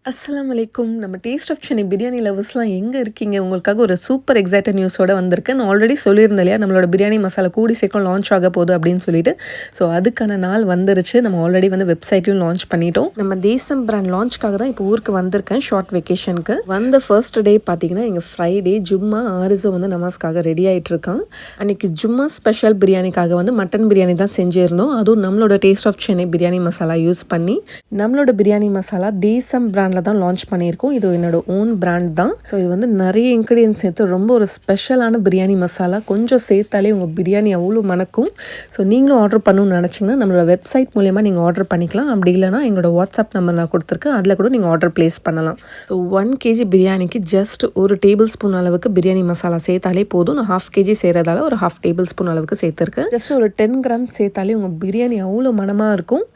அஸ்ஸலாமு அலைக்கும். நம்ம டேஸ்ட் ஆஃப் சென்னை பிரியாணி லவர்ஸ்லாம் எங்கே இருக்கீங்க? உங்களுக்காக ஒரு சூப்பர் எக்ஸைட்டட் நியூஸோட வந்திருக்கேன். நான் ஆல்ரெடி சொல்லியிருந்தேன் இல்லையா, நம்மளோட பிரியாணி மசாலா கூடி சீக்கிரம் லான்ச் ஆக போகுது அப்படின்னு சொல்லிட்டு. ஸோ அதுக்கான நாள் வந்துருச்சு. நம்ம ஆல்ரெடி வந்து வெப்சைட்லையும் லான்ச் பண்ணிட்டோம். நம்ம தேசம் பிராண்ட் லான்ச்காக தான் இப்போ ஊருக்கு வந்திருக்கேன், ஷார்ட் வெக்கேஷனுக்கு. வந்த ஃபர்ஸ்ட் டே பார்த்தீங்கன்னா, எங்கள் ஃப்ரைடே ஜும்மா ஆரிஸோ வந்து நமாஸ்க்காக ரெடி ஆகிட்டு இருக்கான். அன்றைக்கி ஜும்மா ஸ்பெஷல் பிரியாணிக்காக வந்து மட்டன் பிரியாணி தான் செஞ்சிருந்தோம். அதுவும் நம்மளோட taste of Chennai biryani masala use பண்ணி. நம்மளோட பிரியாணி மசாலா தேசம் பிராண்ட் தான் லான்ச் பண்ணியிருக்கோம். இது என்னோட ஓன் பிராண்ட் தான். ஸோ இது வந்து நிறைய இன்க்ரீடியன்ஸ் சேர்த்து ரொம்ப ஒரு ஸ்பெஷலான பிரியாணி மசாலா. கொஞ்சம் சேர்த்தாலே உங்கள் பிரியாணி அவ்வளோ மணக்கும். ஸோ நீங்களும் ஆர்டர் பண்ணணும்னு நினச்சிங்கன்னா நம்மளோட வெப்சைட் மூலயமா நீங்கள் ஆர்டர் பண்ணிக்கலாம். அப்படி இல்லைனா எங்களோட வாட்ஸ்அப் நம்பர் நான் கொடுத்துருக்கேன், அதில் கூட நீங்கள் ஆர்டர் ப்ளேஸ் பண்ணலாம். ஸோ 1 kg பிரியாணிக்கு ஜஸ்ட் ஒரு டேபிள் ஸ்பூன் அளவுக்கு பிரியாணி மசாலா சேர்த்தாலே போதும். நான் 1/2 kg செய்கிறதால ஒரு 1/2 டேபிள் ஸ்பூன் அளவுக்கு சேர்த்துருக்கேன். ஜஸ்ட் ஒரு 10 கிராம் சேர்த்தாலே உங்கள் பிரியாணி அவ்வளோ மணமாக இருக்கும்.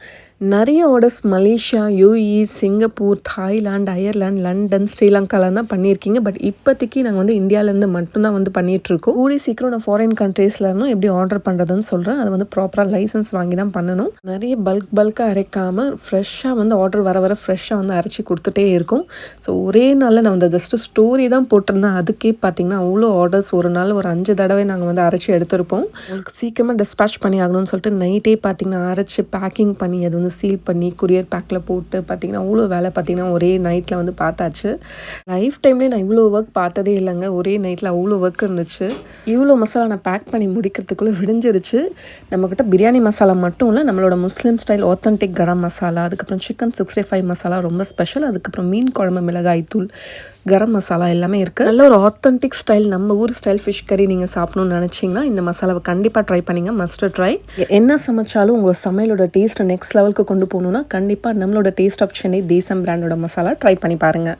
நிறைய orders Malaysia, UAE, Singapore, Thailand, Ireland, London, ஸ்ரீலங்காவில் தான் பண்ணியிருக்கீங்க. பட் இப்போதைக்கு நாங்கள் வந்து இந்தியாவிலேருந்து மட்டும்தான் வந்து பண்ணிகிட்ருக்கோம். கூடி சீக்கிரம் நான் ஃபாரின் கண்ட்ரீஸில் இருந்தும் எப்படி ஆர்டர் பண்ணுறதுன்னு சொல்கிறேன். அதை வந்து ப்ராப்பராக லைசன்ஸ் வாங்கி தான் பண்ணணும். நிறைய பல்காக அரைக்காமல் ஃப்ரெஷ்ஷாக வந்து ஆர்டர் வர ஃப்ரெஷ்ஷாக வந்து அரைச்சி கொடுத்துட்டே இருக்கும். ஸோ ஒரே நாளில் நான் வந்து ஜஸ்ட்டு ஸ்டோரி தான் போட்டிருந்தேன். அதுக்கே பார்த்திங்கன்னா அவ்வளோ ஆர்டர்ஸ். ஒரு நாள் ஒரு 5 தடவை நாங்கள் வந்து அரைச்சி எடுத்திருப்போம். உங்களுக்கு சீக்கிரமாக டிஸ்பேச் பண்ணி ஆகணும்னு சொல்லிட்டு நைட்டே பார்த்திங்கன்னா அரைச்சி பேக்கிங் பண்ணி அது வந்து சீல் பண்ணி கொரியர் பேக்கில் போட்டு பார்த்திங்கன்னா அவ்வளோ வேலை பார்த்திங்கன்னா ஒரே நைட்டில் வந்து பார்த்தாச்சு. லைஃப் டைம்லேயே நான் இவ்வளோ ஒர்க் பார்த்ததே இல்லைங்க. ஒரே நைட்டில் அவ்வளோ ஒர்க் இருந்துச்சு. இவ்வளோ மசாலா நான் பேக் பண்ணி முடிக்கிறதுக்குள்ளே விடிஞ்சிருச்சு. நம்மக்கிட்ட பிரியாணி மசாலா மட்டும் இல்லை, நம்மளோட முஸ்லீம் ஸ்டைல் ஆத்தென்டிக் கரம் மசாலா, அதுக்கப்புறம் சிக்கன் 65 மசாலா ரொம்ப ஸ்பெஷல், அதுக்கப்புறம் மீன் குழம்பு மிளகாய் தூள், கரம் மசாலா எல்லாமே இருக்குது. நல்ல ஒரு ஆத்தென்டிக் ஸ்டைல், நம்ம ஊர் ஸ்டைல் ஃபிஷ் கறி நீங்கள் சாப்பிடணும்னு நினச்சிங்கன்னா இந்த மசாலாவை கண்டிப்பாக ட்ரை பண்ணிங்க. Must try. என்ன சமைச்சாலும் உங்களோட சமையலோட டேஸ்ட்டை நெக்ஸ்ட் லெவலுக்கு கொண்டு போகணுன்னா கண்டிப்பாக நம்மளோட டேஸ்ட் ஆஃப் சென்னை தேசம் பிராண்டோட மசாலா ட்ரை பண்ணி பாருங்கள்.